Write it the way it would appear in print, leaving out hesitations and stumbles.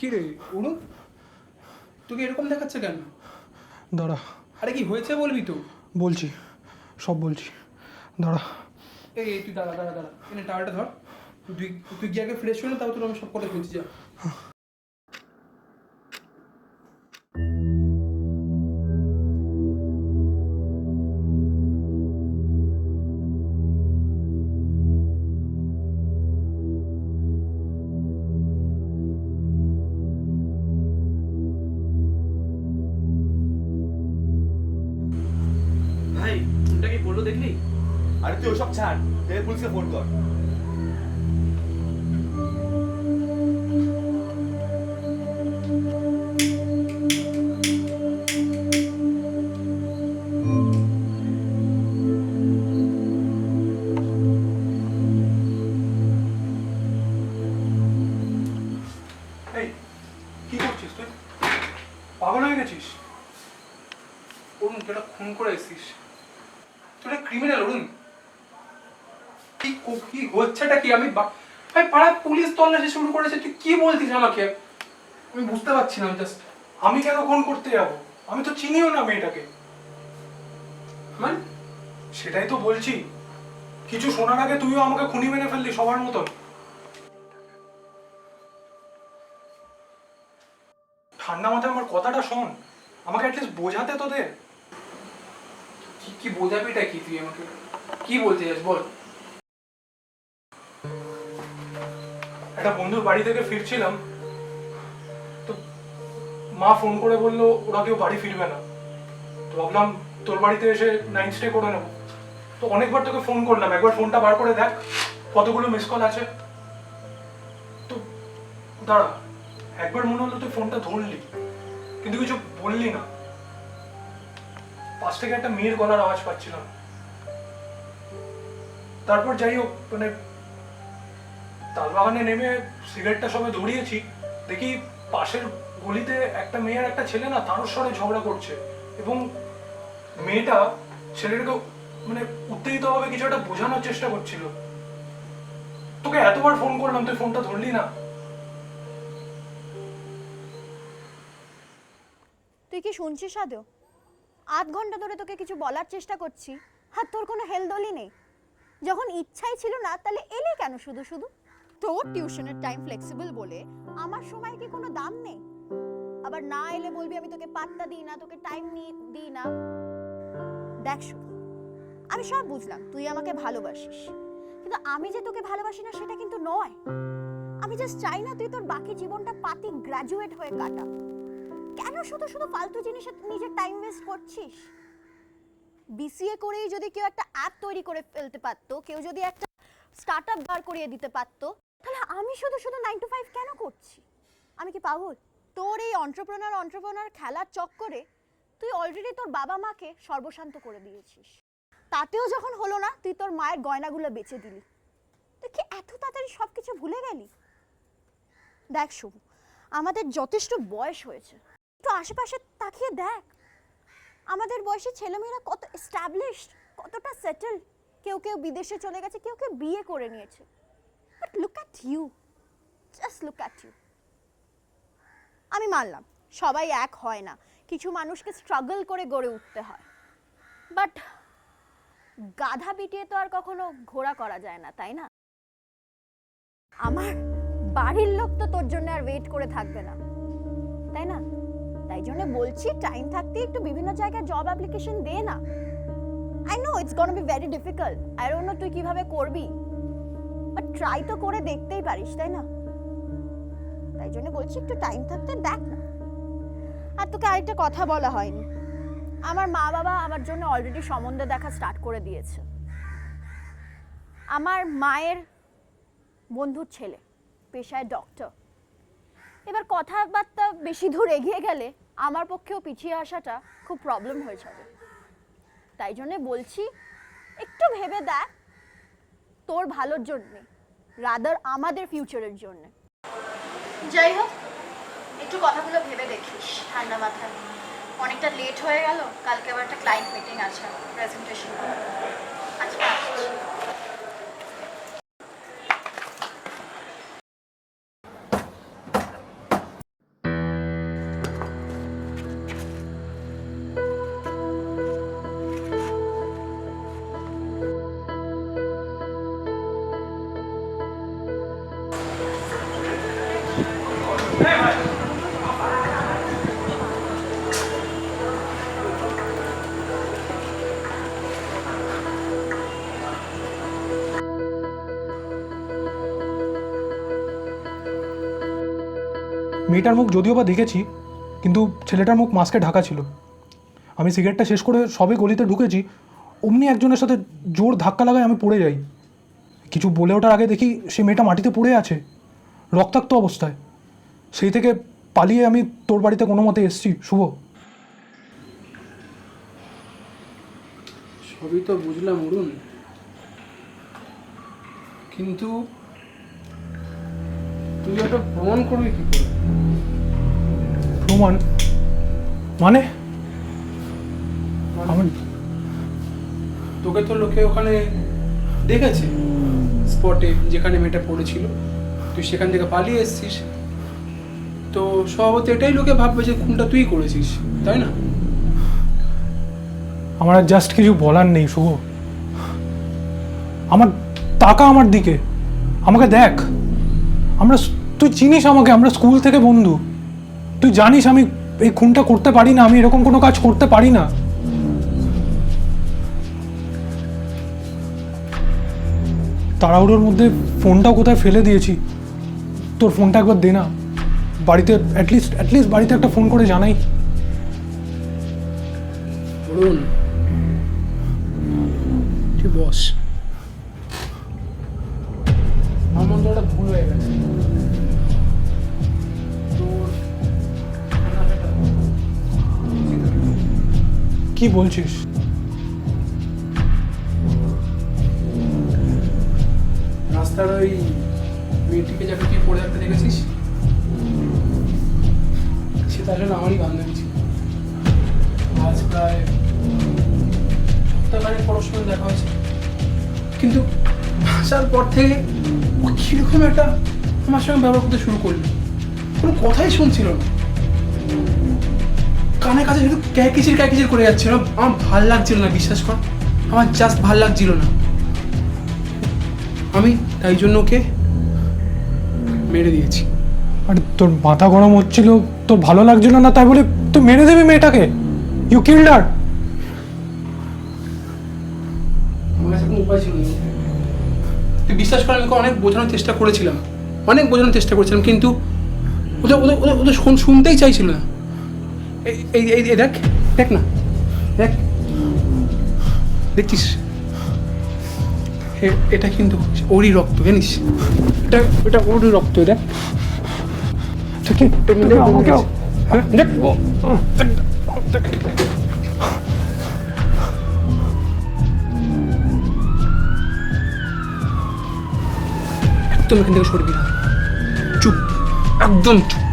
কি রে অরুণ, তোকে এরকম দেখাচ্ছে কেন? দাঁড়া। আরে কি হয়েছে বলবি তো? বলছি, সব বলছি, দাঁড়া। এই তুই দাঁড়া দাঁড়া দাঁড়া, এনে টাওয়ালটা ধর। তুই তুই গিয়ে আগে ফ্রেশ হয়ে নে, তাও তোর আমি সব কথা বলছি। যা। ভাই ফোনটা কি করলো দেখলি? আরে তুই ওসব ছাড়, তুই পুলিশকে ফোন কর। এই, কি করছিস তুই? পাগল হয়ে গেছিস? অরুণ, তুই একটা খুন করে এসেছিস। তুই একটা ক্রিমিনাল অরুণ। কি হচ্ছেটা কি? ভাই পাড়ায় পুলিশ তল্লাশি শুরু করেছে, তুই কি বলছিস আমাকে? আমি বুঝতে পারছি না জাস্ট। আমি কেন ফোন করতে যাব? আমি তো চিনিও না মেয়েটাকে। মানে সেটাই তো বলছি, কিছু শোনার আগে তুইও আমাকে খুনি মেনে ফেললি সবার মতন। ঠান্ডা মাথায় আমার কথাটা শোন, আমাকে অ্যাটলিস্ট বোঝাতে তো দে। কি বোঝাবি এটা কি? তুই আমাকে কি বলতে চাস বল? একটা বন্ধুর বাড়ি থেকে ফিরছিলাম, তো মা ফোন করে বললো ওরা কেউ বাড়ি ফিরবে না। তো ভাবলাম তোর বাড়িতে এসে নাইট স্টে করে নেবো। তো অনেকবার তোকে ফোন করলাম, একবার ফোনটা বার করে দেখ কতগুলো মিস কল আছে। তো দাঁড়া, একবার মনে হলো তুই ফোনটা ধরলি কিন্তু কিছু বললি না। পাশ থেকে একটা মেয়ের গলার আওয়াজ পাচ্ছিলাম। তারপর যাই হোক, মানে তালবাগানে নেমে সিগারেটটা সবে ধরিয়েছি, দেখি পাশের গলিতে একটা মেয়ে আর একটা ছেলে না তার স্বরে ঝগড়া করছে, এবং মেয়েটা ছেলেটাকে মানে উত্তেজিতভাবে কিছু একটা বোঝানোর চেষ্টা করছিল। তোকে এতবার ফোন করলাম, তুই ফোনটা ধরলি না। তুই কি শুনছিস আদৌ? 8 ঘন্টা ধরে তোকে কিছু বলার চেষ্টা করছি, আর তোর কোনো হেলদোলই নেই। যখন ইচ্ছাই ছিল না তাহলে এলি কেন শুধু শুধু? তোর টিউশনের টাইম ফ্লেক্সিবল বলে আমার সময় কি কোনো দাম নেই? আবার না এলে বলবি আমি তোকে পাত্তা দিই না, তোকে টাইম দিই না। দেখ শুধু, আমি সব বুঝলাম তুই আমাকে ভালোবাসিস, কিন্তু আমি যে তোকে ভালোবাসি না সেটা কিন্তু নয়। আমি জাস্ট চাই না তুই তোর বাকি জীবনটা পাতি গ্র্যাজুয়েট হয়ে কাটা। কেন শুধু শুধু ফালতু জিনিসে নিজের টাইম ওয়েস্ট করছিস? বিসিএ করেই যদি কেউ একটা অ্যাপ তৈরি করে ফেলতে পারতো, কেউ যদি একটা স্টার্টআপ বার করিয়ে দিতে পারতো, তাহলে আমি শুধু শুধু 9 to 5 কেন করছি? আমি কি পাগল? তোর এই অন্ট্রপ্রেনার খেলার চক্করে তুই অলরেডি তোর বাবা মাকে সর্বশান্ত করে দিয়েছিস। তাতেও যখন হলো না, তুই তোর মায়ের গয়নাগুলো বেচে দিলি। তুই কি এত তাড়াতাড়ি সবকিছু ভুলে গেলি? দেখ শুভ, আমাদের যথেষ্ট বয়স হয়েছে, একটু আশেপাশে তাকিয়ে দেখ। আমাদের বয়সী ছেলেমেয়েরা কত এস্টাবলিশড, কতটা সেটেলড। কেউ কেউ বিদেশে চলে গেছে, কেউ কেউ বিয়ে করে নিয়েছে। But look at you, just look at you. আমি মানলাম সবাই এক হয় না, কিছু মানুষকে স্ট্রাগল করে গড়ে উঠতে হয়, বাট গাধা পিটিয়ে তো আর কখনো ঘোড়া করা যায় না, তাই না? আমার বাড়ির লোক তো তোর জন্য আর ওয়েট করে থাকবে না, তাই না? তাই জন্য বলছি টাইম থাকতে একটু বিভিন্ন জায়গায় জব অ্যাপ্লিকেশন দে না। I know it's gonna be very difficult, I don't know তুই কিভাবে করবি, বাট ট্রাই তো করে দেখতেই পারিস, তাই না? তাই জন্য বলছি একটু টাইম থাকতে দেখ না। আর তোকে আরেকটা কথা বলা হয়নি, আমার মা বাবা আমার জন্য অলরেডি সম্বন্ধ দেখা স্টার্ট করে দিয়েছে। আমার মায়ের বন্ধুর ছেলে পেশায় ডক্টর। এবার কথাবার্তা বেশি দূর এগিয়ে গেলে আমার পক্ষেও পিছিয়ে আসাটা খুব প্রবলেম হয়ে যাবে। তাই জন্য বলছি একটু ভেবে দেখ, তোর ভালোর জন্যে, রাদার আমাদের ফিউচারের জন্য। যাই হোক, একটু কথাগুলো ভেবে দেখিস ঠান্ডা মাথায়। অনেকটা লেট হয়ে গেল, কালকে আবার একটা ক্লায়েন্ট মিটিং আছে, প্রেজেন্টেশন। আজকে আসছি। মেয়েটার মুখ যদিও বা দেখেছি, কিন্তু ছেলেটার মুখ মাস্কে ঢাকা ছিল। আমি সিগারেটটা শেষ করে সবে গলিতে ঢুকেছি, অমনি একজনের সাথে জোর ধাক্কা লাগায় আমি পড়ে যাই। কিছু বলে ওঠার আগে দেখি সে মেয়েটা মাটিতে পড়ে আছে, রক্তাক্ত অবস্থায়। সেই থেকে পালিয়ে আমি তোর বাড়িতে কোনো মতে এসেছি শুভ। সবই তো বুঝলাম অরুণ, কিন্তু তুই একটা প্রমাণ করবি কি করে? প্রমাণ মানে? আমার তোকে তো লোকে ওখানে দেখেছে, স্পটে যেখানে মেয়েটা পড়েছিল, তুই সেখান থেকে পালিয়ে এসেছিস, তো স্বভাবত এটাই লোকে ভাববে যে খুনটা তুই করেছিস, তাই না? আমার আর জাস্ট কিছু বলার নেই শুভ। আমার টাকা আমার দিকে, আমাকে দেখ। তুই চিনিস আমাকে, আমরা স্কুল থেকে বন্ধু। তুই জানিস আমি এই খুনটা করতে পারি না, আমি এরকম কোনো কাজ করতে পারি না। তাড়াহুড়োর মধ্যে ফোনটাও কোথায় ফেলে দিয়েছি। তোর ফোনটা একবার দে না, বাড়িতে অ্যাটলিস্ট বাড়িতে একটা ফোন করে জানাই। অরুণ, তুই বস। আমার মধ্যে একটা ভুল হয়ে গেছে। তোর কি বলছিস? রাস্তার ওই মেয়েটিকে যাকে তুই পড়ে থাকতে দেখেছিস, সে তার জন্য আমারই বান্ধবী ছিল। আজ প্রায় সপ্তাহখানেক পরের সঙ্গে দেখা হয়েছে, কিন্তু আসার পর থেকে ও কিরকম একটা আমার সঙ্গে ব্যবহার করতে শুরু করলো। কোনো কথাই শুনছিল না, কানে কাছে শুধু ক্যাকিচির করে যাচ্ছিল। আমার ভাল লাগছিল না, বিশ্বাস কর, আমার জাস্ট ভাল লাগছিল না। আমি তাই জন্য ওকে মেরে দিয়েছি। আর তোর মাথা গরম হচ্ছিল, তোর ভালো লাগছিল না, তাই বলে তুই মেরে দেবি মেয়েটাকে? ইউ কিল্ড হার। আমার কাছে কোনো উপায় ছিল না। তুই বিশ্বাস কর, আমি ওকে অনেক বোঝানোর চেষ্টা করেছিলাম, কিন্তু ওদের শুনতেই চাইছিল না। এই দেখ দেখ না, দেখছিস, এটা কিন্তু ওরই রক্ত, জানিস? এটা ওরই রক্ত, দেখ। আমাকেও দেখ। একদম এখান থেকে সরবি না, চুপ, একদম চুপ।